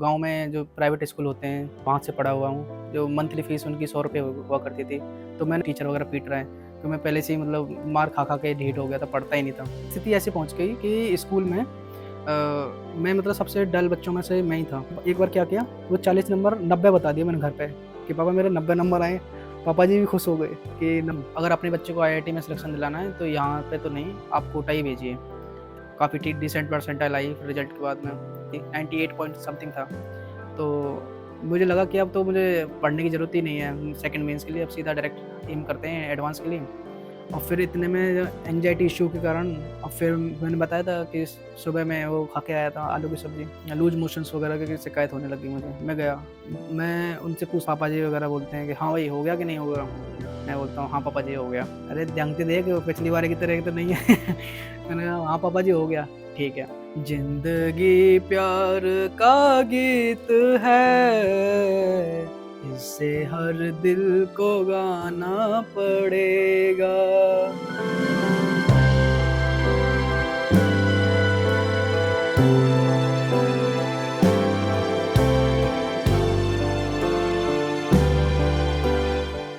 गाँव में जो प्राइवेट स्कूल होते हैं, वहाँ से पढ़ा हुआ हूँ। जो मंथली फ़ीस उनकी ₹100 हुआ करती थी, तो मैंने टीचर वगैरह पीट रहे हैं, तो मैं पहले से ही मतलब मार खा के ढीठ हो गया था, पढ़ता ही नहीं था। स्थिति ऐसी पहुँच गई कि स्कूल में मैं मतलब सबसे डल बच्चों में से मैं ही था। एक बार क्या किया, वो 40 नंबर 90 बता दिए मैंने घर पे कि पापा मेरे 90 नंबर आए। पापा जी भी खुश हो गए कि नम अगर अपने बच्चे को आईआईटी में सिलेक्शन दिलाना है, तो यहाँ पे तो नहीं, आप कोटा ही भेजिए। काफ़ी ठी डिसेंट परसेंटाइल आई रिज़ल्ट के बाद में, 98 पॉइंट समथिंग था। तो मुझे लगा कि अब तो मुझे पढ़ने की ज़रूरत ही नहीं है सेकंड मेंस के लिए, अब सीधा डायरेक्ट एम करते हैं एडवांस के लिए। और फिर इतने में एंग्ज़ायटी इश्यू के कारण अब फिर मैंने बताया था कि सुबह मैं वो खा के आया था आलू की सब्ज़ी, लूज़ मोशंस वगैरह की शिकायत होने लगी मुझे। मैं गया, मैं उनसे पापा जी वगैरह बोलते हैं कि हाँ भाई, हो गया कि नहीं हो गया? मैं बोलता हूँ हाँ पापा जी, हो गया। अरे ढंग से देख, पिछली बार की तरह तो नहीं है। मैंने कहा हाँ पापा जी, हो गया। ठीक है। जिंदगी प्यार का गीत है, इसे हर दिल को गाना पड़ेगा।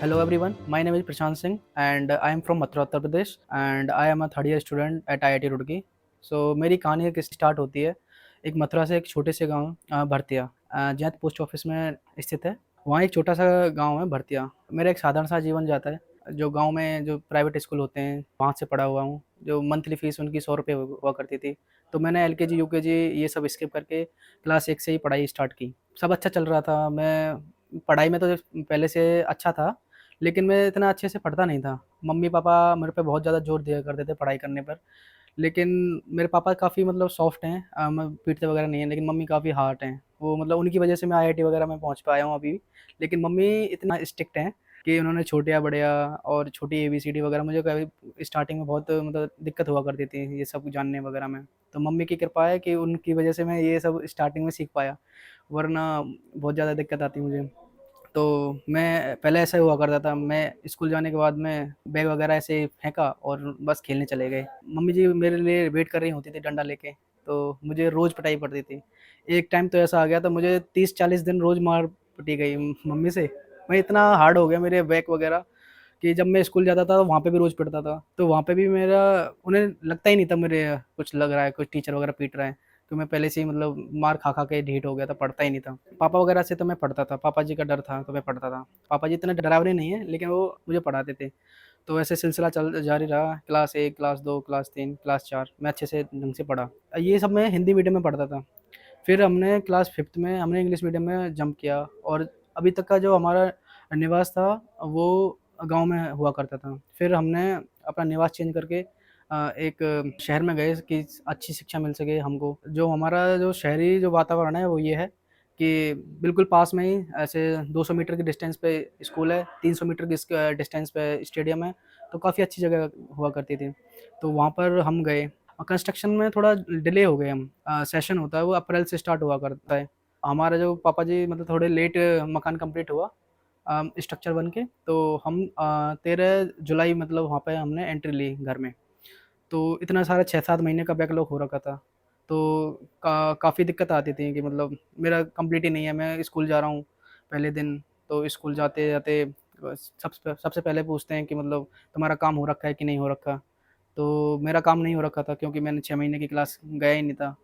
Hello everyone, my name is Prashant Singh and I am from Mathura, Uttar Pradesh and I am a third year student at IIT Roorkee. So मेरी कहानी एक स्टार्ट होती है एक मथुरा से एक छोटे से गांव भरतिया, जैत पोस्ट ऑफिस में स्थित है। वहाँ एक छोटा सा गांव है भरतिया। मेरा एक साधारण सा जीवन जाता है। जो गांव में जो प्राइवेट स्कूल होते हैं, वहाँ से पढ़ा हुआ हूँ। जो मंथली फ़ीस उनकी ₹100 हुआ करती थी। तो मैंने एलकेजी यूकेजी ये सब स्किप करके क्लास 1 से ही पढ़ाई स्टार्ट की। सब अच्छा चल रहा था। मैं पढ़ाई में तो पहले से अच्छा था, लेकिन मैं इतना अच्छे से पढ़ता नहीं था। मम्मी-पापा मेरे पे बहुत ज़्यादा ज़ोर दिया करते थे पढ़ाई करने पर। लेकिन मेरे पापा काफ़ी मतलब सॉफ्ट हैं, म पीटते वगैरह नहीं हैं, लेकिन मम्मी काफ़ी हार्ड हैं। वो मतलब उनकी वजह से मैं आईआईटी वगैरह में पहुँच पाया हूँ अभी भी। लेकिन मम्मी इतना स्ट्रिक्ट हैं कि उन्होंने छोटे-या-बड़े-या और छोटी एबीसीडी वगैरह मुझे कभी स्टार्टिंग में बहुत मतलब दिक्कत हुआ करती थी ये सब जानने वगैरह में। तो मम्मी की कृपा है कि उनकी वजह से मैं ये सब स्टार्टिंग में सीख पाया, वरना बहुत ज़्यादा दिक्कत आती मुझे। तो मैं पहले ऐसा हुआ करता था, मैं स्कूल जाने के बाद में बैग वगैरह ऐसे ही फेंका और बस खेलने चले गए। मम्मी जी मेरे लिए वेट कर रही होती थी डंडा लेके, तो मुझे रोज़ पिटाई पड़ती थी। एक टाइम तो ऐसा आ गया था, मुझे 30-40 दिन रोज़ मार पिटी गई मम्मी से। मैं इतना हार्ड हो गया मेरे बैक वगैरह कि जब मैं स्कूल जाता था वहाँ पे भी रोज़ पिटता था। तो वहाँ पे भी मेरा उन्हें लगता ही नहीं था मेरे कुछ लग रहा है, कुछ टीचर वगैरह पीट रहे हैं। तो मैं पहले से ही मतलब मार खा के ढीठ हो गया था, पढ़ता ही नहीं था। पापा वगैरह से तो मैं पढ़ता था, पापा जी का डर था तो मैं पढ़ता था। पापा जी इतने डरावने नहीं हैं, लेकिन वो मुझे पढ़ाते थे। तो ऐसे सिलसिला चल जारी रहा, क्लास 1, क्लास 2, क्लास 3, क्लास 4 मैं अच्छे से ढंग से पढ़ा। ये सब मैं हिंदी मीडियम में पढ़ता था। फिर हमने क्लास 5th में हमने इंग्लिश मीडियम में जंप किया और अभी तक का जो हमारा निवास था वो गाँव में हुआ करता था। फिर हमने अपना निवास चेंज करके एक शहर में गए कि अच्छी शिक्षा मिल सके हमको। जो हमारा जो शहरी जो वातावरण है वो ये है कि बिल्कुल पास में ही ऐसे 200 मीटर की डिस्टेंस पे स्कूल है, 300 मीटर की डिस्टेंस पे स्टेडियम है, तो काफ़ी अच्छी जगह हुआ करती थी। तो वहाँ पर हम गए और कंस्ट्रक्शन में थोड़ा डिले हो गए हम। सेशन होता है वो अप्रैल से स्टार्ट हुआ करता है। हमारे जो पापा जी मतलब थोड़े लेट मकान कंप्लीट हुआ स्ट्रक्चर बन के, तो हम 13 जुलाई मतलब वहाँ पे हमने एंट्री ली घर में। तो इतना सारा 6-7 महीने का बैकलॉग हो रखा था। तो काफ़ी दिक्कत आती थी कि मतलब मेरा कंप्लीट ही नहीं है, मैं स्कूल जा रहा हूँ पहले दिन, तो स्कूल जाते-जाते सबसे पहले पूछते हैं कि मतलब तुम्हारा काम हो रखा है कि नहीं हो रखा? तो मेरा काम नहीं हो रखा था क्योंकि मैंने 6 महीने की क्लास गया ही नहीं था।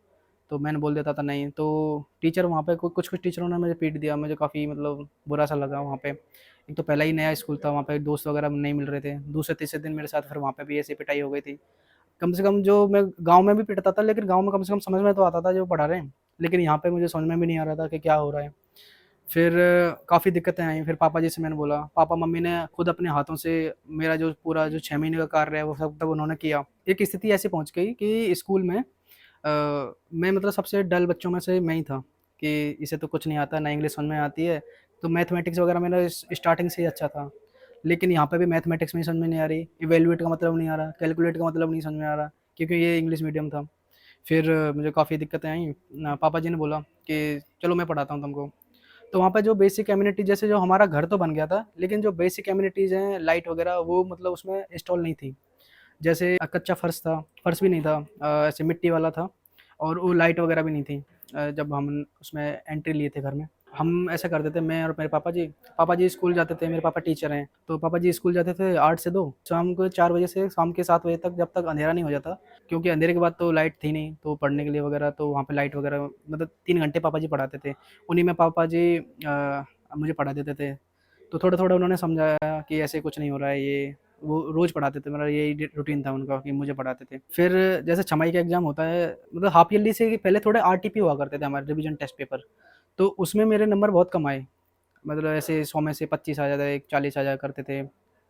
तो मैंने बोल देता था नहीं, तो टीचर वहाँ पे कुछ-कुछ टीचरों ने मुझे पीट दिया, मुझे काफ़ी मतलब बुरा-सा लगा वहाँ पे। एक तो पहला ही नया स्कूल था, वहाँ पे दोस्त वगैरह नहीं मिल रहे थे। दूसरे-तीसरे दिन मेरे साथ फिर वहाँ पे भी ऐसे पिटाई हो गई थी। कम से कम जो मैं गाँव में भी पिटता था, लेकिन गाँव में कम से कम समझ में तो आता था जो पढ़ा रहे हैं। लेकिन यहाँ पे मुझे समझ में भी नहीं आ रहा था कि क्या हो रहा है। फिर काफ़ी दिक्कतें आई, फिर पापा जी से मैंने बोला। पापा-मम्मी ने खुद अपने हाथों से मेरा जो पूरा जो 6 महीने का कार्य है, वो सब तब उन्होंने किया। एक स्थिति ऐसी पहुँच गई कि स्कूल में मैं मतलब सबसे डल बच्चों में से मैं ही था कि इसे तो कुछ नहीं आता, ना इंग्लिश समझ में आती है। तो मैथमेटिक्स वगैरह मेरा स्टार्टिंग से ही अच्छा था। लेकिन यहाँ पे भी मैथमेटिक्स में ही समझ में नहीं आ रही, इवैल्यूएट का मतलब नहीं आ रहा, कैलकुलेट का मतलब नहीं समझ में आ रहा, क्योंकि ये इंग्लिश मीडियम था। फिर मुझे काफ़ी दिक्कतें आईं। पापा जी ने बोला कि चलो मैं पढ़ाता हूँ तुमको। तो वहाँ पे जो बेसिक एमिनिटी जैसे जो हमारा घर तो बन गया था, लेकिन जो बेसिक एमिनिटीज़ हैं, लाइट वगैरह वो मतलब उसमें इंस्टॉल नहीं थी। जैसे कच्चा फर्श था, फर्श भी नहीं था, ऐसे मिट्टी वाला था और वो लाइट वगैरह भी नहीं थी। जब हम उसमें एंट्री लिए थे घर में। हम ऐसा करते थे, मैं और मेरे पापा जी स्कूल जाते थे, मेरे पापा टीचर हैं, तो पापा जी स्कूल जाते थे 8 से 2, शाम को 4 बजे से शाम के 7 बजे तक, जब तक अंधेरा नहीं हो जाता, क्योंकि अंधेरे के बाद तो लाइट थी नहीं, तो पढ़ने के लिए वगैरह तो वहाँ पे लाइट वगैरह मतलब 3 घंटे पापा जी पढ़ाते थे। उन्हीं में पापा जी मुझे पढ़ा देते थे। तो थोड़ा-थोड़ा उन्होंने समझाया कि ऐसे कुछ नहीं हो रहा है ये, वो रोज़ पढ़ाते थे, मेरा यही रूटीन था उनका कि मुझे पढ़ाते थे। फिर जैसे छमाही का एग्ज़ाम होता है, मतलब हाफ ईयरली से पहले थोड़े आरटीपी हुआ करते थे हमारे, रिवीजन टेस्ट पेपर। तो उसमें मेरे नंबर बहुत कम आए, मतलब ऐसे 100 में से 25 आ जाते, 40 आ जाया करते थे,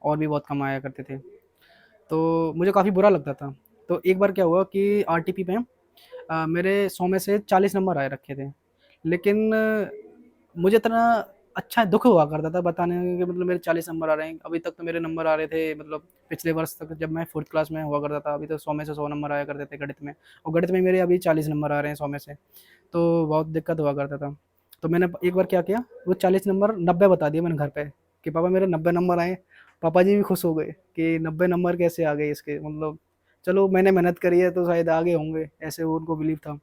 और भी बहुत कम आया करते थे। तो मुझे काफ़ी बुरा लगता था। तो एक बार क्या हुआ कि आरटीपी में मेरे 100 में से 40 नंबर आए रखे थे। लेकिन मुझे इतना अच्छा दुःख हुआ करता था बताने में कि मतलब मेरे 40 नंबर आ रहे हैं। अभी तक तो मेरे नंबर आ रहे थे, मतलब पिछले वर्ष तक जब मैं 4th क्लास में हुआ करता था, अभी तो 100 में से 100 नंबर आया करते थे गणित में, और गणित में मेरे अभी 40 नंबर आ रहे हैं 100 में से। तो बहुत दिक्कत हुआ करता था। तो मैंने एक बार क्या किया, वो 40 नंबर 90 बता दिए मैंने घर पे कि पापा मेरे 90 नंबर आए। पापा जी भी खुश हो गए कि 90 नंबर कैसे आ गए इसके, मतलब चलो मैंने मेहनत करी है तो शायद आगे होंगे, ऐसे वो उनको बिलीव था।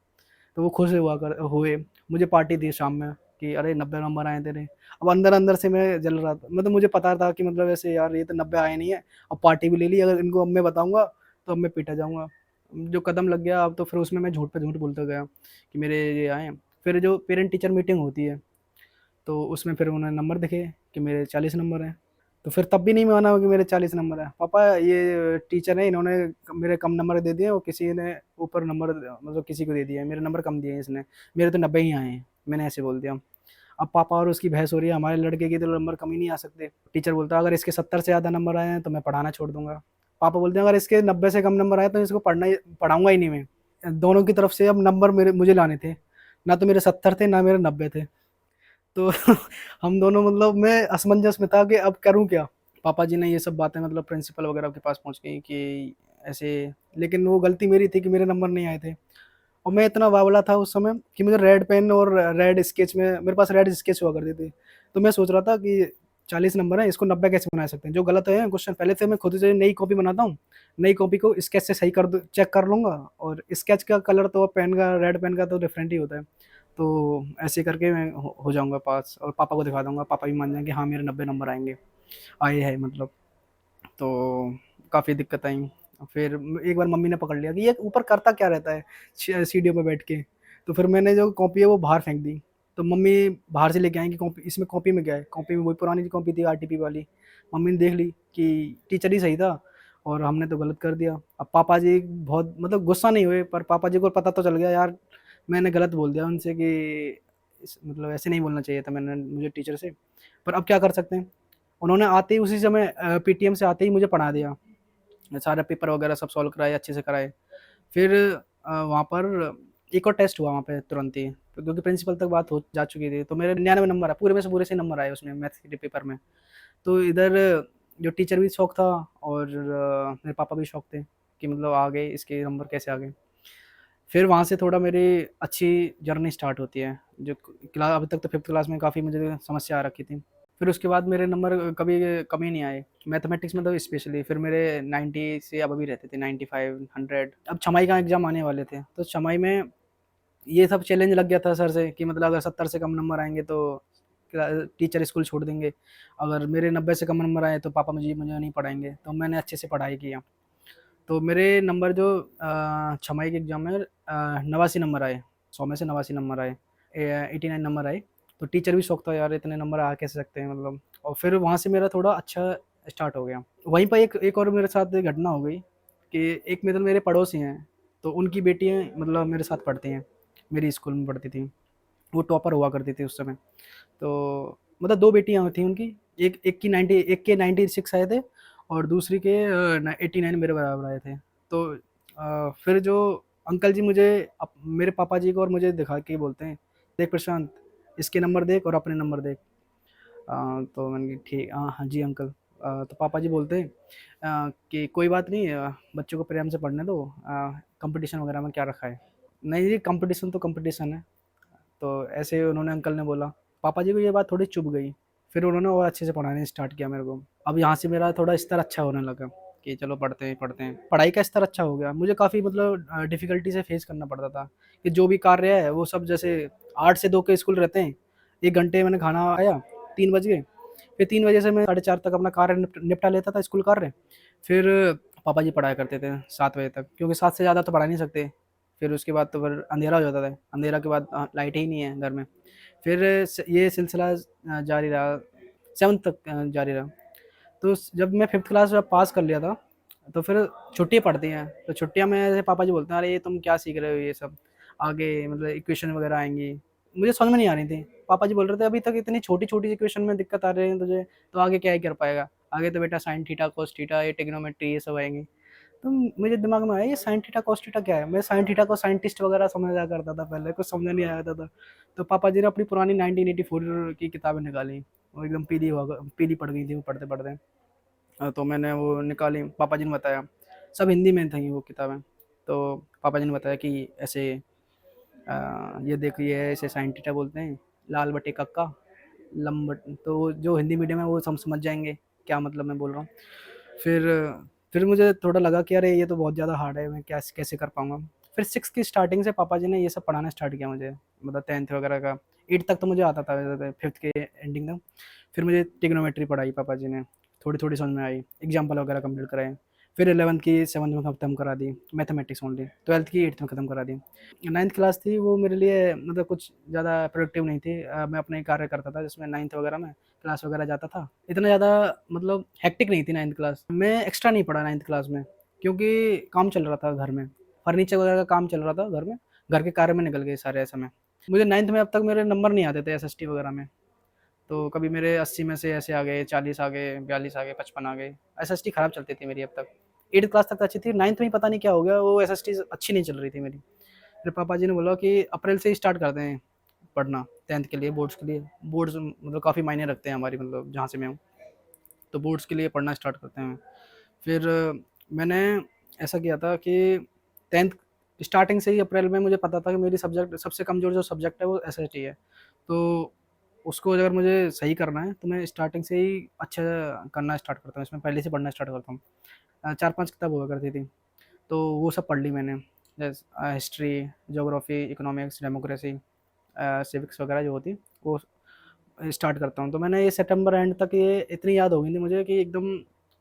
तो वो खुश हुए। मुझे पार्टी दी शाम में कि अरे 90 नंबर आए तेरे। अब अंदर-अंदर से मैं जल रहा था। मतलब मुझे पता था कि मतलब ऐसे यार ये तो 90 आए नहीं है, अब पार्टी भी ले ली, अगर इनको अब मैं बताऊँगा तो अब मैं पीटा जाऊँगा। जो कदम लग गया, अब तो फिर उसमें मैं झूठ पे झूठ बोलता गया कि मेरे ये आए हैं। फिर जो पेरेंट टीचर मीटिंग होती है, तो उसमें फिर उन्होंने नंबर दिखे कि मेरे 40 नंबर हैं। तो फिर तब भी नहीं माना कि मेरे 40 नंबर हैं। पापा ये टीचर हैं, इन्होंने मेरे कम नंबर दे दिए और किसी ने ऊपर नंबर मतलब किसी को दे दिया है, मेरे नंबर कम दिए हैं इसने, मेरे तो 90 ही आए हैं। मैंने ऐसे बोल दिया। अब पापा और उसकी बहस हो रही है, हमारे लड़के के तो नंबर कम ही नहीं आ सकते। टीचर बोलता है अगर इसके 70 से ज़्यादा नंबर आए हैं तो मैं पढ़ाना छोड़ दूँगा। पापा बोलते हैं अगर इसके 90 से कम नंबर आए तो इसको पढ़ाऊँगा ही नहीं मैं। दोनों की तरफ से अब नंबर मेरे मुझे लाने थे। ना तो मेरे 70 थे, ना मेरे 90 थे। तो हम दोनों, मतलब मैं असमंजस में था कि अब करूँ क्या? पापा जी ने ये सब बातें मतलब प्रिंसिपल वगैरह के पास पहुँच गई कि ऐसे, लेकिन वो गलती मेरी थी कि मेरे नंबर नहीं आए थे। और मैं इतना बावला था उस समय कि मुझे रेड पेन और रेड स्केच में, मेरे पास रेड स्केच हुआ करती थी। तो मैं सोच रहा था कि 40 नंबर है, इसको 90 कैसे बना सकते हैं? जो गलत है क्वेश्चन पहले से मैं खुद से नई कॉपी बनाता हूँ। नई कॉपी को स्केच से सही कर दूँ, चेक कर लूँगा, और स्केच का कलर तो पेन का, रेड पेन का तो डिफरेंट ही होता है। तो ऐसे करके मैं हो जाऊँगा पास, और पापा को दिखा दूँगा, पापा भी मान जाएँगे हाँ, मेरे 90 नंबर आएँगे, आए हैं मतलब। तो काफ़ी दिक्कत आई। फिर एक बार मम्मी ने पकड़ लिया कि ये ऊपर करता क्या रहता है सीढ़ियों पे बैठ के। तो फिर मैंने जो कॉपी है वो बाहर फेंक दी। तो मम्मी बाहर से लेके आई कि कॉपी, इसमें कॉपी में क्या है? कॉपी में वही पुरानी कॉपी थी आरटीपी वाली। मम्मी ने देख ली कि टीचर ही सही था और हमने तो गलत कर दिया। अब पापा जी बहुत मतलब गुस्सा नहीं हुए, पर पापा जी को पता तो चल गया यार, मैंने गलत बोल दिया उनसे कि मतलब ऐसे नहीं बोलना चाहिए था मैंने मुझे टीचर से। पर अब क्या कर सकते हैं? उन्होंने आते ही उसी समय पीटीएम से आते ही मुझे पढ़ा दिया। सारे पेपर वगैरह सब सॉल्व कराए, अच्छे से कराए। फिर वहाँ पर एक और टेस्ट हुआ वहाँ पे तुरंत ही, तो क्योंकि प्रिंसिपल तक बात हो जा चुकी थी, तो मेरे 99 नंबर आए, पूरे में से पूरे से नंबर आए उसमें मैथ्स के पेपर में। तो इधर जो टीचर भी शौक था, और मेरे पापा भी शौक थे कि मतलब आ गए, इसके नंबर कैसे आ गए। फिर वहाँ से थोड़ा मेरी अच्छी जर्नी स्टार्ट होती है, जो क्ला अभी तक तो 5th क्लास में काफ़ी मुझे समस्या आ रखी थी। फिर उसके बाद मेरे नंबर कभी कम ही नहीं आए, मैथमेटिक्स में तो स्पेशली। फिर मेरे 90 से अब भी रहते थे, 95, 100। अब छमाही का एग्ज़ाम आने वाले थे, तो छमाही में ये सब चैलेंज लग गया था सर से कि मतलब अगर 70 से कम नंबर आएँगे तो टीचर स्कूल छोड़ देंगे। अगर मेरे 90 से कम नंबर आए तो पापा मुझे मुझे नहीं पढ़ाएँगे। तो मैंने अच्छे से पढ़ाई किया। तो मेरे नंबर जो छमाही के एग्ज़ाम में 89 नंबर आए, 100 में से 89 नंबर आए, 89 नंबर आए। तो टीचर भी शॉक था, यार इतने नंबर आ कैसे सकते हैं मतलब। और फिर वहाँ से मेरा थोड़ा अच्छा स्टार्ट हो गया। वहीं पे एक एक और मेरे साथ एक घटना हो गई कि एक मतलब मेरे पड़ोसी हैं, तो उनकी बेटियाँ मतलब मेरे साथ पढ़ती हैं, मेरी स्कूल में पढ़ती थीं। वो टॉपर हुआ करती थी उस समय। तो मतलब 2 बेटियाँ थी उनकी, एक के 96 आए थे और दूसरी के 89 मेरे बराबर आए थे। तो फिर जो अंकल जी मुझे मेरे पापा जी को और मुझे दिखा के बोलते हैं, "देख प्रशांत, इसके नंबर देख और अपने नंबर देख।" तो मैंने कहा ठीक, हाँ जी अंकल। तो पापा जी बोलते हैं कि कोई बात नहीं, बच्चों को प्रेम से पढ़ने दो, कंपटीशन वगैरह में क्या रखा है। नहीं जी, कंपटीशन तो कंपटीशन है। तो ऐसे उन्होंने अंकल ने बोला। पापा जी को ये बात थोड़ी चुभ गई। फिर उन्होंने और अच्छे से पढ़ाना स्टार्ट किया मेरे को। अब यहाँ से मेरा थोड़ा स्तर अच्छा होने लगा। कि चलो पढ़ते हैं पढ़ते हैं। पढ़ाई का स्तर अच्छा हो गया। मुझे काफ़ी मतलब डिफ़िकल्टी से फेस करना पड़ता था कि जो भी कार्य है वो सब जैसे 8 से 2 के स्कूल रहते हैं। 1 घंटे मैंने खाना खाया, 3 बज गए, फिर 3 बजे से मैं साढ़े 4 तक अपना कार्य निपटा लेता था, स्कूल कार्य। फिर पापा जी पढ़ाया करते थे 7 बजे तक, क्योंकि 7 से ज़्यादा तो पढ़ा नहीं सकते। फिर उसके बाद तो फिर अंधेरा हो जाता था। अंधेरा के बाद लाइट ही नहीं है घर में। फिर ये सिलसिला जारी रहा, 7th तक जारी रहा। तो जब मैं 5th क्लास जब पास कर लिया था, तो फिर छुट्टियाँ पड़ती हैं। तो छुट्टियाँ में ऐसे पापा जी बोलते हैं, "अरे ये तुम क्या सीख रहे हो ये सब? आगे मतलब इक्वेशन वगैरह आएँगी।" मुझे समझ में नहीं आ रही थी। पापा जी बोल रहे थे, "अभी तक इतनी छोटी-छोटी इक्वेशन में दिक्कत आ रही है तुझे, तो आगे क्या ही कर पाएगा? आगे तो बेटा साइन थीटा, कॉस थीटा, ये ट्रिग्नोमेट्री ये सब आएँगी।" तो मेरे दिमाग में आया ये साइन थीटा, कॉस थीटा क्या है? मैं साइन थीटा को साइंटिस्ट वगैरह समझा करता था पहले, कुछ समझ नहीं आता था। तो पापा जी ने अपनी पुरानी 1984 की किताबें निकाली। वो एकदम पीली पड़ गई थी वो पढ़ते-पढ़ते। तो मैंने वो निकाली, पापा जी ने बताया, सब हिंदी में थी वो किताबें। तो पापा जी ने बताया कि ऐसे ये देखिए ऐसे साइन थीटा बोलते हैं, लाल बटे कक्का, तो जो हिंदी मीडियम है वो समझ जाएँगे, क्या मतलब मैं बोल रहा हूँ। फिर फिर मुझे थोड़ा लगा कि अरे ये तो बहुत ज़्यादा हार्ड है, मैं कैसे कर पाऊँगा। फिर 6 की स्टार्टिंग से पापा जी ने ये सब पढ़ाना स्टार्ट किया मुझे, मतलब 10th वगैरह का। 8 तक तो मुझे आता था, 5th के एंडिंग तक। फिर मुझे ट्रिग्नोमेट्री पढ़ाई पापा जी ने, थोड़ी-थोड़ी समझ में आई, एग्ज़ाम्पल वगैरह कंप्लीट कराए। फिर 11th की 7th में खत्म करा दी, मैथमेटिक्स ओनली। 12th की 8th में खत्म करा दी। 9th क्लास थी वो मेरे लिए मतलब कुछ ज़्यादा प्रोडक्टिव नहीं थी। मैं अपने कार्य करता था जिसमें 9th वगैरह में क्लास वगैरह जाता था। इतना ज़्यादा मतलब हेक्टिक नहीं थी 9th क्लास। मैं एक्स्ट्रा नहीं पढ़ा 9th क्लास में, क्योंकि काम चल रहा था घर में। फर्नीचर वगैरह का काम चल रहा था घर में। घर के कार्य में निकल गए सारे समय। मुझे 9th में अब तक मेरे नंबर नहीं आते थे एसएसटी वगैरह में। तो कभी मेरे 80 में से ऐसे आ गए, 40 आ गए, 42 आ गए, 55 आ गए। एसएसटी खराब चलती थी मेरी अब तक। 8th क्लास तक तो अच्छी थी, 9th में ही पता नहीं क्या हो गया, वो एसएसटी अच्छी नहीं चल रही थी मेरी। फिर पापा जी ने बोला कि अप्रैल से ही स्टार्ट कर दें पढ़ना 10th के लिए, बोर्ड्स के लिए। बोर्ड्स मतलब काफ़ी मायने रखते हैं हमारी, मतलब जहाँ से मैं हूँ। तो बोर्ड्स के लिए पढ़ना स्टार्ट करते हैं। फिर मैंने ऐसा किया था कि 10th स्टार्टिंग से ही अप्रैल में मुझे पता था कि मेरी सब्जेक्ट सबसे कमज़ोर जो सब्जेक्ट है वो एसएसटी है। तो उसको अगर मुझे सही करना है तो मैं स्टार्टिंग से ही अच्छा करना स्टार्ट करता हूँ, इसमें पहले से पढ़ना स्टार्ट करता हूँ। 4-5 किताब हुआ करती थी, तो वो सब पढ़ ली मैंने। जैसे history, geography, economics, democracy, civics वगैरह जो होती वो स्टार्ट करता हूँ। तो मैंने ये सितंबर एंड तक ये इतनी याद हो गई थी मुझे कि एकदम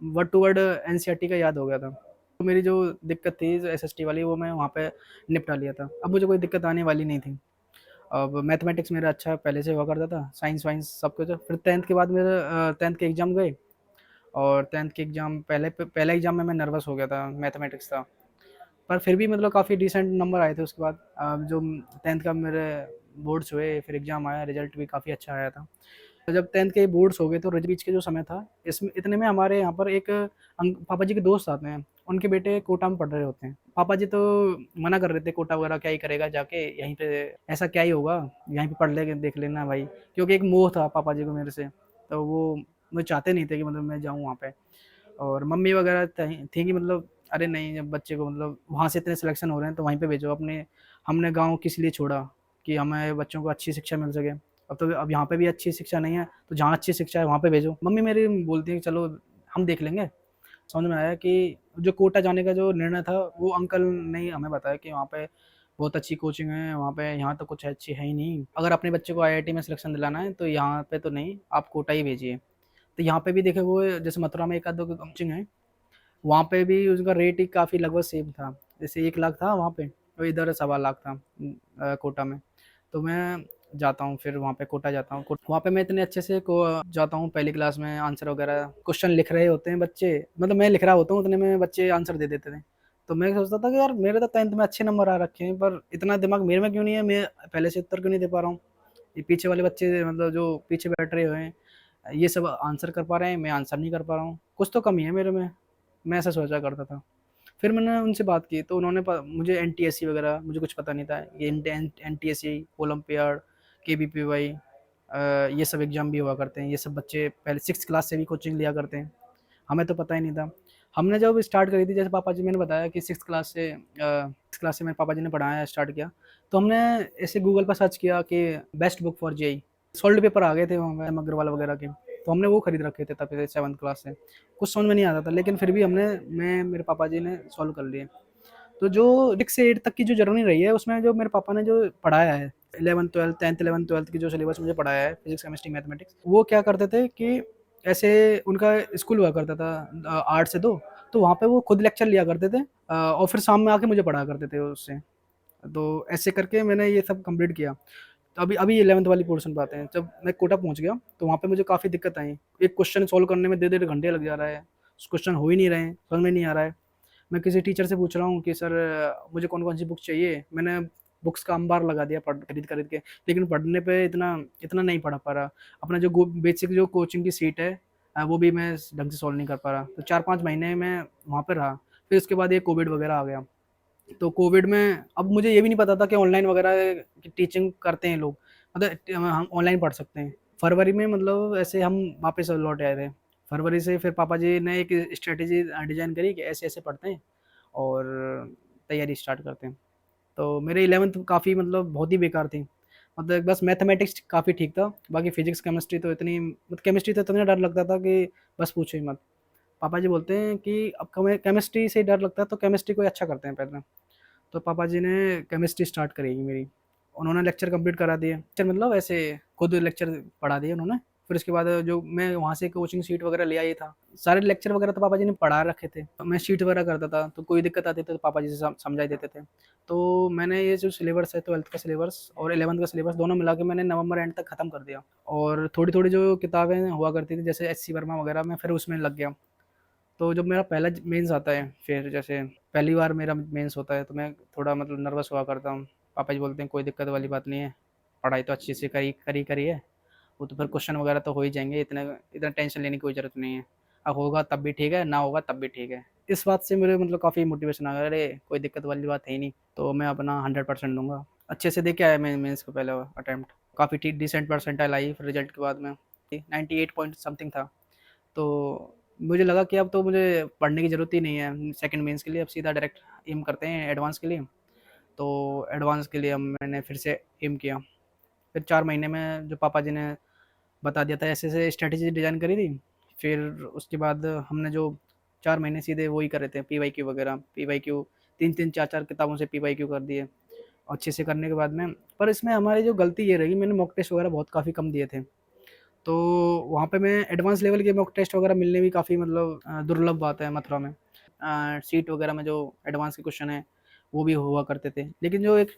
वर्ड टू वर्ड एनसीईआरटी का याद हो गया था। तो मेरी जो दिक्कत थी जो एसएसटी वाली, वो मैं वहाँ पे निपटा लिया था। अब मुझे कोई दिक्कत आने वाली नहीं थी। अब मैथमेटिक्स मेरा अच्छा पहले से हुआ करता था, साइंस वाइंस सब कुछ। फिर 10th के बाद मेरे 10th के एग्ज़ाम गए, और 10th के एग्ज़ाम पहले एग्ज़ाम में मैं नर्वस हो गया था, मैथमेटिक्स था। पर फिर भी मतलब काफ़ी डिसेंट नंबर आए थे उसके बाद। जो 10th का मेरे बोर्ड्स हुए, फिर एग्ज़ाम आया, रिज़ल्ट भी काफ़ी अच्छा आया था। तो जब 10th के बोर्ड्स हो गए तो बीच के जो समय था, इसमें इतने में हमारे यहाँ पर एक पापा जी के दोस्त आते हैं, उनके बेटे कोटा में पढ़ रहे होते हैं। पापा जी तो मना कर रहे थे, कोटा वगैरह क्या ही करेगा जाके, यहीं पे ऐसा क्या ही होगा, यहीं पे पढ़ ले देख लेना भाई। क्योंकि एक मोह था पापा जी को मेरे से, तो वो चाहते नहीं थे कि मतलब मैं जाऊँ वहाँ पे। और मम्मी वगैरह थी कि मतलब अरे नहीं, जब बच्चे को मतलब वहाँ से इतने सिलेक्शन हो रहे हैं तो वहीं पे भेजो अपने। हमने गाँव किस लिए छोड़ा कि हमें बच्चों को अच्छी शिक्षा मिल सके। अब यहाँ पे भी अच्छी शिक्षा नहीं है, तो जहाँ अच्छी शिक्षा है वहाँ पे भेजो। मम्मी मेरी बोलती है कि चलो हम देख लेंगे। समझ में आया कि जो कोटा जाने का जो निर्णय था, वो अंकल ने ही हमें बताया कि वहाँ पे बहुत अच्छी कोचिंग है, वहाँ पे यहाँ तो कुछ अच्छी है ही नहीं। अगर अपने बच्चे को आईआईटी में सिलेक्शन दिलाना है तो यहाँ पे तो नहीं, आप कोटा ही भेजिए। तो यहाँ पे भी देखे वो जैसे मथुरा में 1 आध 2 कोचिंग है, वहाँ पे भी उसका रेट ही काफ़ी लगभग सेम था। जैसे 1 लाख था वहाँ पे, और इधर सवा लाख था कोटा में। तो मैं जाता हूँ, फिर वहाँ पे कोटा जाता हूँ। वहाँ पे मैं इतने अच्छे से जाता हूँ पहली क्लास में, आंसर वगैरह क्वेश्चन लिख रहे होते हैं बच्चे, मतलब मैं लिख रहा होता हूँ उतने में बच्चे आंसर दे देते थे। तो मैं सोचता था कि यार मेरे तो 10th में अच्छे नंबर आ रखे हैं, पर इतना दिमाग मेरे में क्यों नहीं है, मैं पहले से उत्तर क्यों नहीं दे पा रहा हूँ। ये पीछे वाले बच्चे मतलब जो पीछे बैठ रहे हुए हैं, ये सब आंसर कर पा रहे हैं, मैं आंसर नहीं कर पा रहा हूँ। कुछ तो कमी है मेरे में, मैं ऐसा सोचा करता था। फिर मैंने उनसे बात की तो उन्होंने मुझे एनटीएससी वगैरह मुझे कुछ पता नहीं था। ये एनटीएससी, ओलंपियाड, केबीपीवाई, ये सब एग्ज़ाम भी हुआ करते हैं। ये सब बच्चे पहले 6th क्लास से भी कोचिंग लिया करते हैं। हमें तो पता ही नहीं था। हमने जब स्टार्ट करी थी, जैसे पापा जी मैंने बताया कि 6th क्लास से मेरे पापा जी ने पढ़ाया स्टार्ट किया। तो हमने ऐसे गूगल पर सर्च किया कि best book for JEE. Solved paper आ गए थे वहाँ पे अग्रवाल वगैरह के। तो हमने वो खरीद रखे थे तब से 7th क्लास से। कुछ समझ में नहीं आता था लेकिन फिर भी मैं मेरे पापा जी ने सॉल्व कर लिए। तो जो 6 से 8 तक की जो जर्नी रही है उसमें जो मेरे पापा ने जो पढ़ाया है 11th 12th 10th 11th 12th की जो सिलेबस मुझे पढ़ाया है फिजिक्स केमिस्ट्री मैथमेटिक्स, वो क्या करते थे कि ऐसे उनका स्कूल हुआ करता था 8 से 2, तो वहाँ पे वो खुद लेक्चर लिया करते थे और फिर शाम में आके मुझे पढ़ाया करते थे उससे। तो ऐसे करके मैंने ये सब कंप्लीट किया। तो अभी अभी 11th वाली पोर्शन पे आते हैं। जब मैं कोटा पहुँच गया तो वहाँ पे मुझे काफ़ी दिक्कत आई। एक क्वेश्चन सॉल्व करने में डेढ़-डेढ़ घंटे लग जा रहा है। क्वेश्चन हो ही नहीं रहे हैं, समझ में नहीं आ रहा है। मैं किसी टीचर से पूछ रहा हूँ कि सर मुझे कौन-कौन सी बुक चाहिए? मैंने बुक्स का अंबार लगा दिया खरीद-खरीद के, लेकिन पढ़ने पे इतना इतना नहीं पढ़ पा रहा। अपना जो बेसिक जो कोचिंग की सीट है वो भी मैं ढंग से सॉल्व नहीं कर पा रहा। तो 4-5 महीने मैं वहाँ पे रहा। फिर उसके बाद ये कोविड वगैरह आ गया। तो कोविड में अब मुझे ये भी नहीं पता था कि ऑनलाइन वगैरह की टीचिंग करते हैं लोग, मतलब हम ऑनलाइन पढ़ सकते हैं। फरवरी में मतलब ऐसे हम वापस लौट आए थे। फरवरी से फिर पापा जी ने एक स्ट्रैटेजी डिज़ाइन करी कि ऐसे-ऐसे पढ़ते हैं और तैयारी स्टार्ट करते हैं। तो मेरे 11th काफ़ी मतलब बहुत ही बेकार थी। मतलब बस मैथमेटिक्स काफ़ी ठीक था, बाकी फिज़िक्स, केमिस्ट्री तो इतनी मतलब केमिस्ट्री तो इतना डर लगता था कि बस पूछो ही मत। पापा जी बोलते हैं कि अब तुम्हें केमिस्ट्री से डर लगता है तो केमिस्ट्री कोई अच्छा करते हैं पहले। तो पापा जी ने केमिस्ट्री स्टार्ट करी मेरी। उन्होंने लेक्चर कंप्लीट करा दिए। लेक्चर मतलब ऐसे खुद लेक्चर पढ़ा दिए उन्होंने। फिर उसके बाद जो मैं वहाँ से कोचिंग शीट वगैरह ले आई था। सारे लेक्चर वगैरह तो पापा जी ने पढ़ा रखे थे। मैं शीट वगैरह करता था, तो कोई दिक्कत आती थी तो पापा जी से समझा देते थे। तो मैंने ये जो सिलेबस है 12th का सिलेबस और 11th का सिलेबस दोनों मिला के मैंने नवंबर एंड तक खत्म कर दिया। और थोड़ी-थोड़ी जो किताबें हुआ करती थी जैसे एचसी वर्मा वगैरह मैं फिर उसमें लग गया। तो जब मेरा पहला मेंस आता है, फिर जैसे पहली बार मेरा मेंस होता है, तो मैं थोड़ा मतलब नर्वस हुआ करता हूँ। पापा जी बोलते हैं, "कोई दिक्कत वाली बात नहीं है, पढ़ाई तो अच्छे से करी है, वो तो फिर क्वेश्चन वगैरह तो हो ही जाएँगे, इतना इतना टेंशन लेने की कोई ज़रूरत नहीं है। अब होगा तब भी ठीक है, ना होगा तब भी ठीक है।" इस बात से मेरे मतलब काफ़ी मोटिवेशन आ गया, अरे! कोई दिक्कत वाली बात है ही नहीं, तो मैं अपना 100% दूँगा। अच्छे से दे के आया मैं मेंस का पहला अटेम्प्ट, काफ़ी ठी डिसेंट परसेंटाइल आई फिर रिज़ल्ट के बाद में, 98 पॉइंट समथिंग था। तो मुझे लगा कि अब तो मुझे पढ़ने की ज़रूरत ही नहीं है सेकंड मेंस के लिए, अब सीधा डायरेक्ट एम करते हैं एडवांस के लिए। तो एडवांस के लिए अब मैंने फिर से एम किया। फिर 4 महीने में जो पापा जी ने बता दिया था ऐसे-ऐसे स्ट्रैटेजी डिज़ाइन करी थी। फिर उसके बाद हमने जो 4 महीने सीधे वही करे थे पीवाईक्यू वगैरह, पीवाईक्यू 3-3 4-4 किताबों से पीवाईक्यू कर दिए। अच्छे से करने के बाद में पर इसमें हमारी जो गलती ये रही मैंने मॉक टेस्ट वगैरह बहुत काफ़ी कम दिए थे। तो वहाँ पे मैं एडवांस लेवल के मॉक टेस्ट वगैरह मिलने भी काफ़ी मतलब दुर्लभ बात है मथुरा में। सीट वगैरह में जो एडवांस के क्वेश्चन हैं, वो भी हुआ करते थे। लेकिन जो एक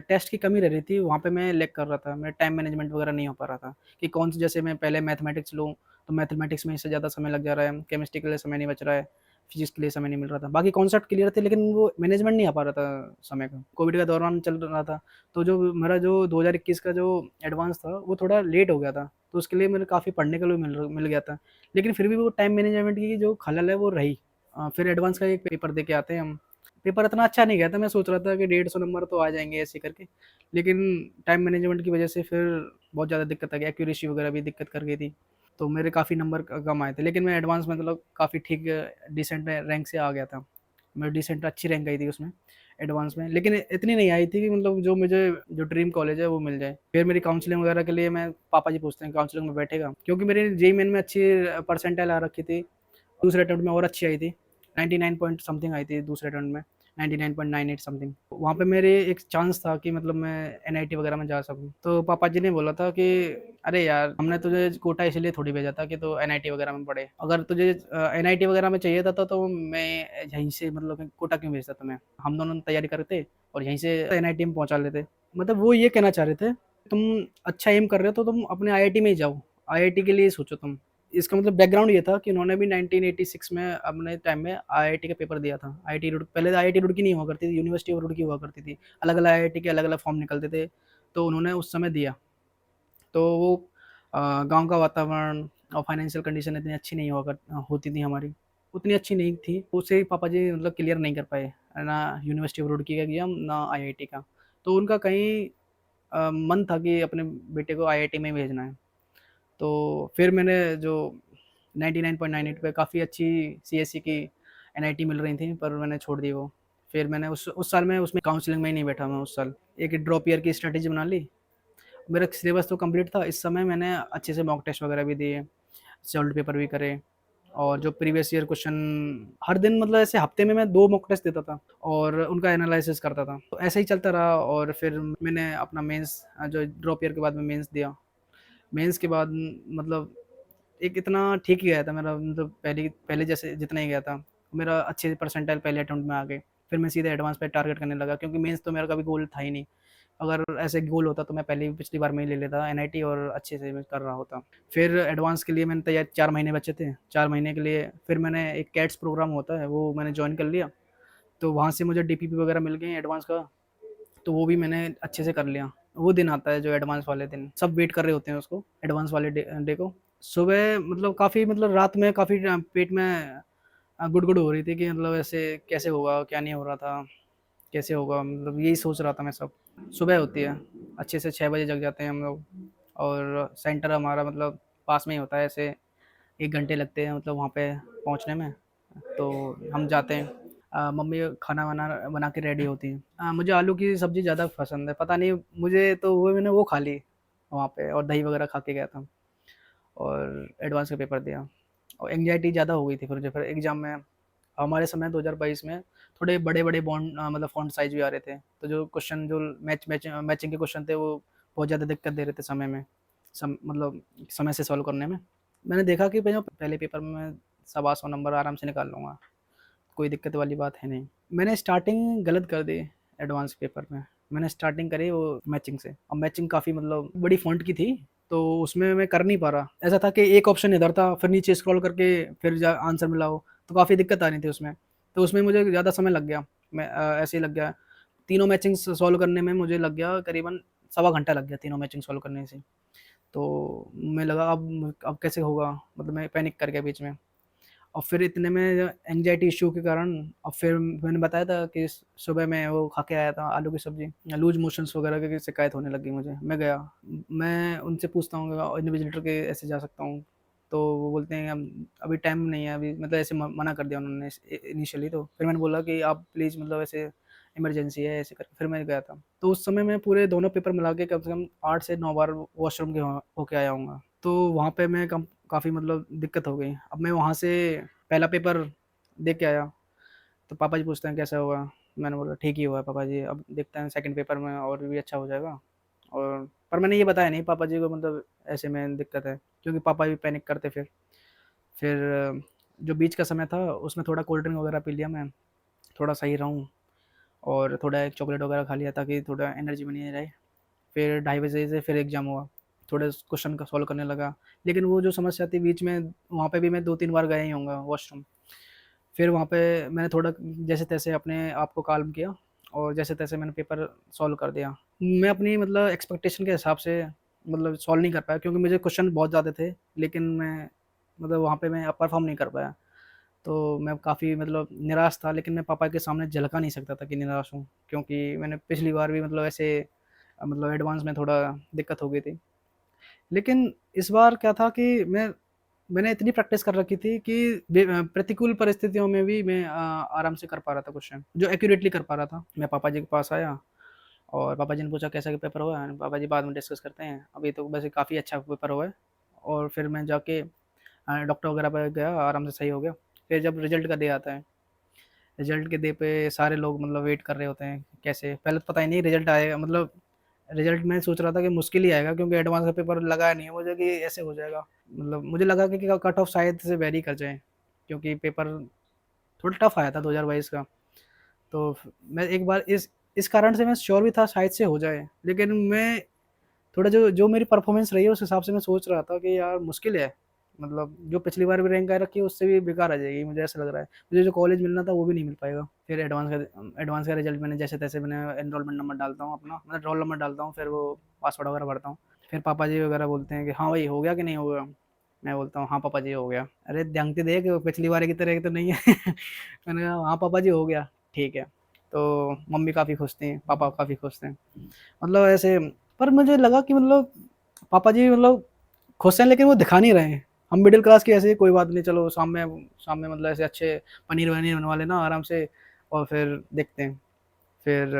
टेस्ट की कमी रह रही थी, वहाँ पे मैं लैग कर रहा था। मेरा टाइम मैनेजमेंट वगैरह नहीं हो पा रहा था कि कौन सी जैसे मैं पहले मैथमेटिक्स लूँ, तो मैथमेटिक्स में इससे ज़्यादा समय लग जा रहा है, केमिस्ट्री के लिए समय नहीं बच रहा है, फिज़िक्स के लिए समय नहीं मिल रहा था। बाकी कॉन्सेप्ट क्लियर थे लेकिन वो मैनेजमेंट नहीं आ पा रहा था समय का। कोविड का दौरान चल रहा था, तो जो मेरा जो 2021 का जो एडवांस था, वो थोड़ा लेट हो गया था। तो उसके लिए मुझे काफ़ी पढ़ने के लिए मिल गया था। लेकिन फिर भी वो टाइम मैनेजमेंट की जो खलल है वो रही। फिर एडवांस का एक पेपर दे के आते हैं हम। पेपर इतना अच्छा नहीं गया था, मैं सोच रहा था कि 150 नंबर तो आ जाएँगे ऐसे करके। लेकिन टाइम मैनेजमेंट की वज़ह से फिर बहुत ज़्यादा दिक्कत आ गई, एक्यूरेसी वग़ैरह भी दिक्कत कर गई थी। तो मेरे काफ़ी नंबर कम आए थे, लेकिन मैं एडवांस मतलब काफ़ी ठीक डिसेंट रैंक से आ गया था। मेरी डिसेंट अच्छी रैंक आई थी उसमें, एडवांस में। लेकिन इतनी नहीं आई थी कि मतलब जो मुझे जो ड्रीम कॉलेज है वो मिल जाए। फिर मेरी काउंसलिंग वग़ैरह के लिए मैं पापा जी पूछते हैं काउंसलिंग में बैठेगा? क्योंकि मेरी जेईई मेन में अच्छी परसेंटाइल आ रखी थी। दूसरे अटेम्प्ट में और अच्छी आई थी। 99 पॉइंट समथिंग आई थी दूसरे अटेम्प्ट में, 99.98 समथिंग। वहाँ पे मेरे एक चांस था कि मतलब मैं एनआईटी वगैरह में जा सकूँ। तो पापा जी ने बोला था कि अरे यार, हमने तुझे कोटा इसलिए थोड़ी भेजा था कि तू एनआईटी वगैरह में पढ़े। अगर तुझे एनआईटी वगैरह में चाहिए था तो मैं यहीं से मतलब कोटा क्यों भेजता तुम्हें? हम दोनों तैयारी करते और यहीं से एनआईटी में पहुँचा लेते। मतलब वो ये कहना चाह रहे थे, तुम अच्छा एम कर रहे हो तो तुम अपने आईआईटी में ही जाओ। आईआईटी के लिए सोचो तुम। इसका मतलब बैकग्राउंड ये था कि उन्होंने भी 1986 में अपने टाइम में आईआईटी का पेपर दिया था। आईआईटी रुड़ पहले तो आईआईटी रुड़की नहीं हुआ करती थी, यूनिवर्सिटी ऑफ रुड़की हुआ करती थी। अलग-अलग आईआईटी के अलग-अलग फॉर्म निकलते थे, तो उन्होंने उस समय दिया। तो वो गाँव का वातावरण और फाइनेंशियल कंडीशन इतनी अच्छी नहीं होती थी हमारी, उतनी अच्छी नहीं थी। उसे पापा जी मतलब क्लियर नहीं कर पाए, ना यूनिवर्सिटी ऑफ रुड़की का एग्ज़ाम, ना आईआईटी का। तो उनका कहीं मन था कि अपने बेटे को आईआईटी में ही भेजना है। तो फिर मैंने जो 99.98 पे काफ़ी अच्छी सीएसई की एनआईटी मिल रही थी, पर मैंने छोड़ दी वो। फिर मैंने उस साल मैं उसमें काउंसलिंग में ही नहीं बैठा मैं उस साल। एक ड्रॉप ईयर की स्ट्रैटेजी बना ली। मेरा सिलेबस तो कंप्लीट था, इस समय मैंने अच्छे से मॉक टेस्ट वगैरह भी दिए। सॉल्व्ड पेपर भी करे और जो प्रीवियस ईयर क्वेश्चन हर दिन मतलब ऐसे हफ्ते में मैं 2 मॉक टेस्ट देता था और उनका एनालिसिस करता था। तो ऐसे ही चलता रहा और फिर मैंने अपना मेंस जो ड्रॉप ईयर के बाद में मेंस दिया। मेंस के बाद मतलब एक इतना ठीक ही गया था मेरा, मतलब पहले पहले जैसे जितना ही गया था। मेरा अच्छे परसेंटाइल पहले अटेम्प्ट में आ गए। फिर मैं सीधे एडवांस पे टारगेट करने लगा क्योंकि मेंस तो मेरा कभी गोल था ही नहीं। अगर ऐसे गोल होता तो मैं पहले ही पिछली बार में ही ले लेता एनआईटी और अच्छे से मैं कर रहा होता। फिर एडवांस के लिए मैंने तैयार 4 महीने बचे थे। 4 महीने के लिए फिर मैंने एक कैट्स प्रोग्राम होता है वो मैंने जॉइन कर लिया। तो वहाँ से मुझे डीपीपी वगैरह मिल गई एडवांस का। तो वो भी मैंने अच्छे से कर लिया। वो दिन आता है जो एडवांस वाले दिन, सब वेट कर रहे होते हैं उसको, एडवांस वाले डे को। सुबह मतलब काफ़ी मतलब रात में काफ़ी पेट में गुड़गुड़ हो रही थी कि मतलब ऐसे कैसे होगा, क्या नहीं हो रहा था, कैसे होगा, मतलब यही सोच रहा था मैं सब। सुबह होती है, अच्छे से 6 बजे जग जाते हैं हम लोग और सेंटर हमारा मतलब पास में ही होता है, ऐसे 1 घंटे लगते हैं मतलब वहाँ पे पहुँचने में। तो हम जाते हैं। मम्मी खाना वाना बना के रेडी होती हैं। मुझे आलू की सब्ज़ी ज़्यादा पसंद है, पता नहीं मुझे तो वो मैंने वो खा ली वहाँ पे और दही वगैरह खा के गया था और एडवांस का पेपर दिया। और एंग्जायटी ज़्यादा हो गई थी फिर मुझे, फिर एग्ज़ाम में हमारे समय 2022 में थोड़े बड़े-बड़े बॉन्ड मतलब फ़ॉन्ट साइज़ भी आ रहे थे। तो जो क्वेश्चन जो मैचिंग के क्वेश्चन थे वो बहुत ज़्यादा दिक्कत दे रहे थे समय में, मतलब समय से सॉल्व करने में। मैंने देखा कि भई पहले पेपर में मैं सवा सौ नंबर आराम से निकाल लूँगा, कोई दिक्कत वाली बात है नहीं। मैंने स्टार्टिंग गलत कर दी एडवांस पेपर में। मैंने स्टार्टिंग करी वो मैचिंग से। अब मैचिंग काफ़ी मतलब बड़ी फ़ॉन्ट की थी, तो उसमें मैं कर नहीं पा रहा। ऐसा था कि एक ऑप्शन इधर था, फिर नीचे स्क्रॉल करके फिर जा आंसर मिलाओ, तो काफ़ी दिक्कत आ रही थी उसमें। तो उसमें मुझे ज़्यादा समय लग गया। ऐसे ही लग गया। तीनों मैचिंग स सॉल्व करने में मुझे लग गया करीबन सवा घंटा लग गया तीनों मैचिंग सॉल्व करने से। तो मैं लगा अब कैसे होगा? मतलब मैं पैनिक कर गया बीच में। और फिर इतने में एंग्जायटी इश्यू के कारण अब फिर मैंने बताया था कि सुबह मैं वो खा के आया था आलू की सब्ज़ी, लूज़ मोशंस वगैरह की शिकायत होने लगी मुझे। मैं गया, मैं उनसे पूछता हूँ इन्विजिलेटर के ऐसे जा सकता हूँ? तो वो बोलते हैं अभी टाइम नहीं है अभी, मतलब ऐसे मना कर दिया उन्होंने इनिशियली। तो फिर मैंने बोला कि आप प्लीज़ मतलब ऐसे इमरजेंसी है ऐसे करके फिर मैं गया था। तो उस समय मैं पूरे दोनों पेपर मिला के कम से कम 8 से 9 बार वॉशरूम के होके आया हूँगा। तो वहाँ पे मैं काफ़ी मतलब दिक्कत हो गई। अब मैं वहाँ से पहला पेपर दे के आया, तो पापा जी पूछते हैं कैसा हुआ? मैंने बोला ठीक ही हुआ है पापा जी, अब देखते हैं सेकंड पेपर में और भी अच्छा हो जाएगा। और पर मैंने ये बताया नहीं पापा जी को, मतलब ऐसे में दिक्कत है, क्योंकि पापा भी पैनिक करते फिर। फिर जो बीच का समय था उसमें थोड़ा कोल्ड ड्रिंक वगैरह पी लिया मैं, थोड़ा सही रहूँ और थोड़ा एक चॉकलेट वगैरह खा लिया ताकि थोड़ा एनर्जी बनी रहे। फिर 2:30 बजे से फिर एग्ज़ाम हुआ। थोड़े क्वेश्चन का सॉल्व करने लगा। लेकिन वो जो समस्या थी बीच में, वहाँ पे भी मैं 2-3 बार गया ही होऊँगा वॉशरूम। फिर वहाँ पे मैंने थोड़ा जैसे-तैसे अपने आप को काल्म किया और जैसे-तैसे मैंने पेपर सॉल्व कर दिया। मैं अपनी मतलब एक्सपेक्टेशन के हिसाब से मतलब सॉल्व नहीं कर पाया क्योंकि मुझे क्वेश्चन बहुत ज़्यादा थे, लेकिन मैं मतलब वहाँ पे मैं परफ़ॉर्म नहीं कर पाया। तो मैं काफ़ी मतलब निराश था, लेकिन मैं पापा के सामने झलका नहीं सकता था कि निराश हूँ, क्योंकि मैंने पिछली बार भी मतलब ऐसे मतलब एडवांस में थोड़ा दिक्कत हो गई थी। लेकिन इस बार क्या था कि मैंने इतनी प्रैक्टिस कर रखी थी कि प्रतिकूल परिस्थितियों में भी मैं आराम से कर पा रहा था क्वेश्चन, जो एक्यूरेटली कर पा रहा था। मैं पापा जी के पास आया और पापा जी ने पूछा कैसा पेपर हुआ है? पापा जी बाद में डिस्कस करते हैं, अभी तो वैसे काफ़ी अच्छा पेपर हुआ है। और फिर मैं जाके डॉक्टर वगैरह पे गया, आराम से सही हो गया। फिर जब रिज़ल्ट का डे आता है, रिज़ल्ट के डे पे सारे लोग मतलब वेट कर रहे होते हैं, कैसे पहले तो पता ही नहीं रिज़ल्ट आएगा, मतलब रिज़ल्ट मैं सोच रहा था कि मुश्किल ही आएगा क्योंकि एडवांस का पेपर लगा नहीं है मुझे कि ऐसे हो जाएगा। मतलब मुझे लगा कि कट ऑफ शायद से वेरी कर जाए, क्योंकि पेपर थोड़ा टफ आया था 2022 का। तो मैं एक बार इस कारण से मैं श्योर भी था शायद से हो जाए, लेकिन मैं थोड़ा जो जो मेरी परफॉर्मेंस रही है उस हिसाब से मैं सोच रहा था कि यार मुश्किल है, मतलब जो पिछली बार भी रैंक आ रखी है उससे भी बेकार आ जाएगी, मुझे ऐसा लग रहा है। मुझे जो कॉलेज मिलना था वो भी नहीं मिल पाएगा। फिर एडवांस का रिजल्ट मैंने जैसे-तैसे मैंने एनरोलमेंट नंबर डालता हूँ अपना, मतलब रोल नंबर डालता हूँ, फिर वो पासवर्ड वगैरह भरता हूँ। फिर पापा जी वगैरह बोलते हैं कि हाँ भाई हो गया कि नहीं हो गया? मैं बोलता हूँ हाँ पापा जी हो गया। अरे ढंग से देख पिछली बार की तरह तो नहीं है। मैंने कहा हाँ पापा जी हो गया, ठीक है। तो मम्मी काफ़ी खुश थी, पापा काफ़ी खुश थे। मतलब ऐसे, पर मुझे लगा कि मतलब पापा जी मतलब खुश हैं लेकिन वो दिखा नहीं रहे हैं। हम मिडिल क्लास के ऐसे ही कोई बात नहीं, चलो शाम में मतलब ऐसे अच्छे पनीर वनीर बनवा लेना आराम से और फिर देखते हैं। फिर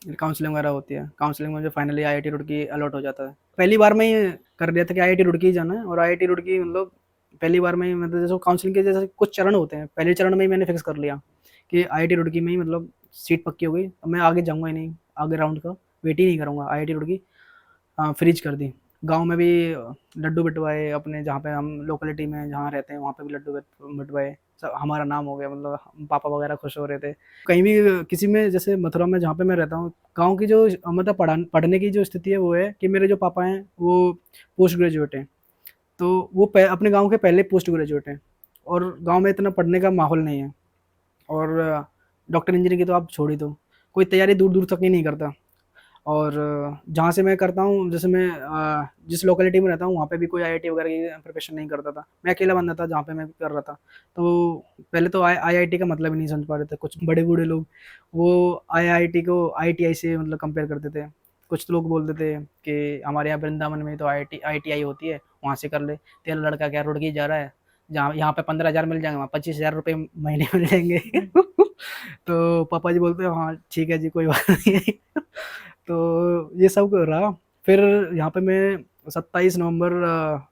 काउंसलिंग वगैरह होती है। काउंसलिंग में जो फाइनली आईआईटी रुड़की अलॉट हो जाता है। पहली बार में ही कर लिया था कि आईआईटी रुड़की ही जाना है, और आईआईटी रुड़की मतलब पहली बार में ही, मतलब जैसे काउंसलिंग के जैसे कुछ चरण होते हैं, पहले चरण में ही मैंने फिक्स कर लिया कि आईआईटी रुड़की में ही मतलब सीट पक्की हो गई, अब मैं आगे जाऊँगा ही नहीं, आगे राउंड का वेट ही नहीं करूँगा। आईआईटी रुड़की फ्रीज कर दी। गाँव में भी लड्डू बँटवाए अपने, जहाँ पे हम लोकेलिटी में जहाँ रहते हैं वहाँ पे भी लड्डू बँटवाए। सब हमारा नाम हो गया, मतलब पापा वगैरह खुश हो रहे थे। कहीं भी किसी में, जैसे मथुरा में जहाँ पे मैं रहता हूँ, गाँव की जो मतलब पढ़ने की जो स्थिति है वो है कि मेरे जो पापा हैं वो पोस्ट ग्रेजुएट हैं। तो वो अपने गाँव के पहले पोस्ट ग्रेजुएट हैं, और गाँव में इतना पढ़ने का माहौल नहीं है। और डॉक्टर इंजीनियरिंग की तो आप छोड़ ही दो, कोई तैयारी दूर दूर तक ही नहीं करता। और जहाँ से मैं करता हूँ, जैसे मैं जिस लोकेलिटी में रहता हूँ वहाँ पे भी कोई आईआईटी वगैरह की प्रिपरेशन नहीं करता था। मैं अकेला बंदा था जहाँ पे मैं कर रहा था। तो पहले तो आईआईटी का मतलब ही नहीं समझ पा रहे थे कुछ बड़े बूढ़े लोग। वो आईआईटी को आईटीआई से मतलब कंपेयर करते थे। कुछ लोग बोलते थे कि हमारे यहाँ वृंदावन में तो आईटीआई होती है, वहाँ से कर ले, तेरा लड़का क्या रुड़की जा रहा है, जहाँ यहाँ पे 15,000 मिल जाएंगे, वहाँ 25,000 रुपये महीने मिल जाएंगे। तो पापा जी बोलते हैं हाँ ठीक है जी, कोई बात नहीं है। तो ये सब रहा। फिर यहाँ पे मैं 27 नवंबर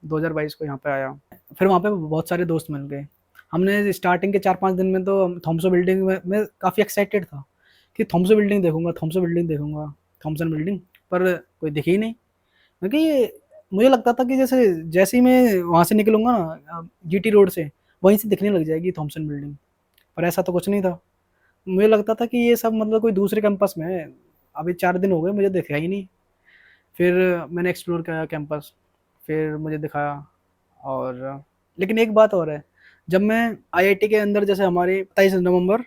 2022 को यहाँ पे आया। फिर वहाँ पे बहुत सारे दोस्त मिल गए। हमने स्टार्टिंग के 4-5 दिन में तो थॉमसन बिल्डिंग में मैं काफ़ी एक्साइटेड था कि थॉमसन बिल्डिंग देखूँगा, थॉमसन बिल्डिंग देखूँगा, थॉमसन बिल्डिंग, पर कोई दिखी ही नहीं। क्योंकि मुझे लगता था कि जैसे जैसे ही मैं वहाँ से निकलूँगा ना जीटी रोड से, वहीं से दिखने लग जाएगी थॉमसन बिल्डिंग, पर ऐसा तो कुछ नहीं था। मुझे लगता था कि ये सब मतलब कोई दूसरे कैंपस में है। अभी 4 दिन हो गए मुझे दिखा ही नहीं। फिर मैंने एक्सप्लोर किया कैंपस, फिर मुझे दिखाया। और लेकिन एक बात और है, जब मैं आईआईटी के अंदर, जैसे हमारे 27 नवंबर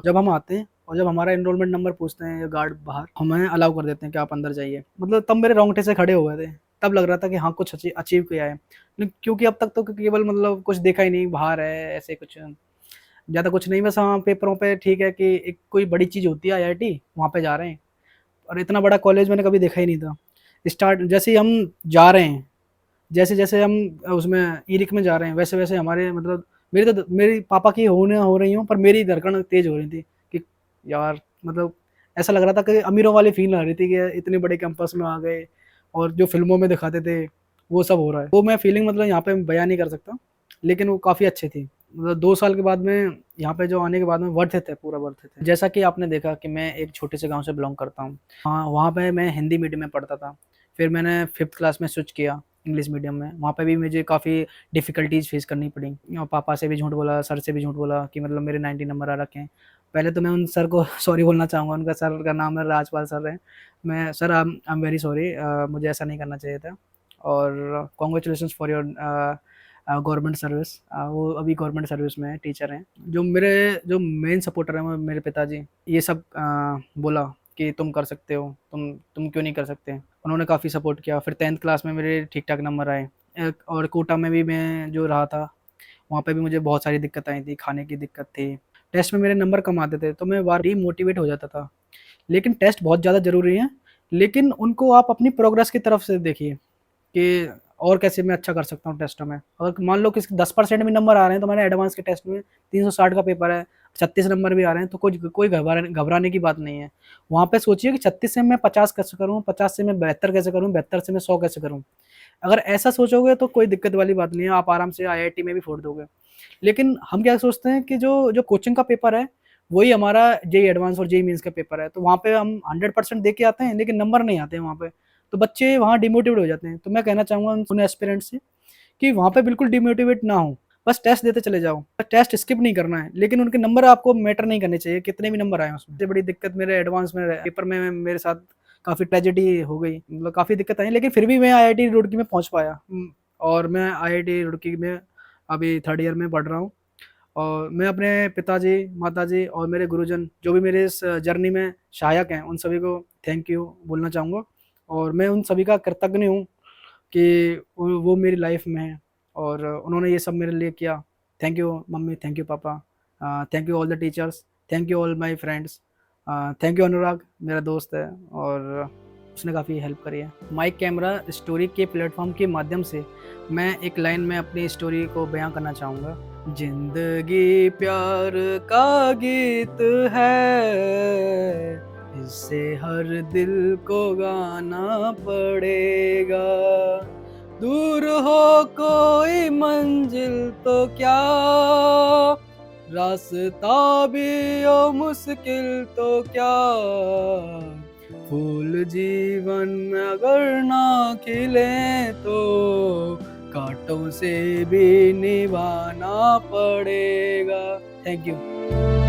जब हम आते हैं और जब हमारा एनरोलमेंट नंबर पूछते हैं गार्ड बाहर, हमें अलाउ कर देते हैं कि आप अंदर जाइए। मतलब तब मेरे रोंगटे से खड़े हो गए थे। तब लग रहा था कि हाँ कुछ अचीव किया है। क्योंकि अब तक तो केवल मतलब कुछ देखा ही नहीं, बाहर है ऐसे कुछ ज़्यादा कुछ नहीं। बस हाँ पेपरों पे ठीक है कि एक कोई बड़ी चीज़ होती है आईआईटी, वहाँ पे जा रहे हैं। और इतना बड़ा कॉलेज मैंने कभी देखा ही नहीं था। स्टार्ट जैसे ही हम जा रहे हैं, जैसे-जैसे हम उसमें ई-रिक में जा रहे हैं, वैसे-वैसे हमारे मतलब मेरी पापा की हो रही हूँ, पर मेरी धड़कन तेज़ हो रही थी कि यार मतलब ऐसा लग रहा था कि अमीरों वाली फ़ील आ रही थी कि इतने बड़े कैंपस में आ गए, और जो फ़िल्मों में दिखाते थे, वो सब हो रहा है। वो मैं फ़ीलिंग मतलब यहाँ पे बयाँ नहीं कर सकता, लेकिन वो काफ़ी अच्छी थी। मतलब 2 साल के बाद में यहाँ पे जो आने के बाद में वर्थ इट है, पूरा वर्थ इट है। जैसा कि आपने देखा कि मैं एक छोटे से गाँव से बिलॉन्ग करता हूँ। हाँ, वहाँ पे मैं हिंदी मीडियम में पढ़ता था। फिर मैंने 5th क्लास में स्विच किया इंग्लिश मीडियम में। वहाँ पे भी मुझे काफ़ी डिफ़िकल्टीज़ फ़ेस करनी पड़ी। पापा से भी झूठ बोला, सर से भी झूठ बोला कि मतलब मेरे 90 नंबर आ रखे हैं। पहले तो मैं उन सर को सॉरी बोलना चाहूँगा, उनका सर का नाम है राजपाल सर है। मैं sir I am very sorry, मुझे ऐसा नहीं करना चाहिए था, और congratulations for your government service. वो अभी गवर्नमेंट सर्विस में है, टीचर हैं। जो मेन सपोर्टर हैं वो मेरे पिताजी। ये सब बोला कि तुम कर सकते हो, तुम क्यों नहीं कर सकते? उन्होंने काफ़ी सपोर्ट किया। फिर 10th क्लास में मेरे ठीक-ठाक नंबर आए। और कोटा में भी मैं जो रहा था, वहाँ पे भी मुझे बहुत सारी दिक्कत आई थी, खाने की दिक्कत थी। टेस्ट में मेरे नंबर कम आते थे, तो मैं बार डीमोटिवेट हो जाता था। लेकिन टेस्ट बहुत ज़्यादा ज़रूरी हैं, लेकिन उनको आप अपनी प्रोग्रेस की तरफ से देखिए कि और कैसे मैं अच्छा कर सकता हूँ टेस्टों में। अगर मान लो किसी 10% भी नंबर आ रहे हैं, तो मैंने एडवांस के टेस्ट में 360 का पेपर है, 36 नंबर भी आ रहे हैं, तो कोई कोई घबराने की बात नहीं है। वहाँ पे सोचिए कि 36 से मैं 50 कैसे करूँ, 50 से मैं 72 कैसे करूँ, 72 से मैं 100 कैसे करूँ। अगर ऐसा सोचोगे तो कोई दिक्कत वाली बात नहीं है, आप आराम से आईआईटी में भी फोड़ दोगे। लेकिन हम क्या सोचते हैं कि जो जो कोचिंग का पेपर है, वही हमारा जेईई एडवांस और जेईई मेंस का पेपर है। तो वहाँ पे हम 100% दे के आते हैं, लेकिन नंबर नहीं आते हैं वहाँ पे। तो बच्चे वहाँ डिमोटिवेट हो जाते हैं। तो मैं कहना चाहूँगा उन एस्पिरेंट्स से कि वहाँ पे बिल्कुल डिमोटिवेट ना हो, बस टेस्ट देते चले जाओ। टेस्ट स्किप नहीं करना है, लेकिन उनके नंबर आपको मैटर नहीं करने चाहिए, कितने भी नंबर आएँ उसमें। सबसे बड़ी दिक्कत मेरे एडवांस में पेपर में मेरे साथ काफ़ी ट्रेजेडी हो गई, मतलब काफ़ी दिक्कत आई, लेकिन फिर भी मैं आईआईटी रुड़की में पहुँच पाया। और मैं आईआईटी रुड़की में अभी 3rd ईयर में पढ़ रहा हूँ। और मैं अपने पिताजी, माताजी और मेरे गुरुजन जो भी मेरे इस जर्नी में सहायक हैं, उन सभी को थैंक यू बोलना चाहूँगा। और मैं उन सभी का कृतज्ञ हूँ कि वो मेरी लाइफ में हैं और उन्होंने ये सब मेरे लिए किया। Thank you mummy, thank you papa, thank you all the teachers, thank you all my friends, thank you Anurag मेरा दोस्त है और उसने काफ़ी हेल्प करी है। माइक कैमरा स्टोरी के प्लेटफॉर्म के माध्यम से मैं एक लाइन में अपनी स्टोरी को बयां करना चाहूँगा। जिंदगी प्यार का गीत है, इससे हर दिल को गाना पड़ेगा। दूर हो कोई मंजिल तो क्या, रास्ता भी हो मुश्किल तो क्या, फूल जीवन में अगर ना खिले तो कांटों से भी निभाना पड़ेगा। Thank you.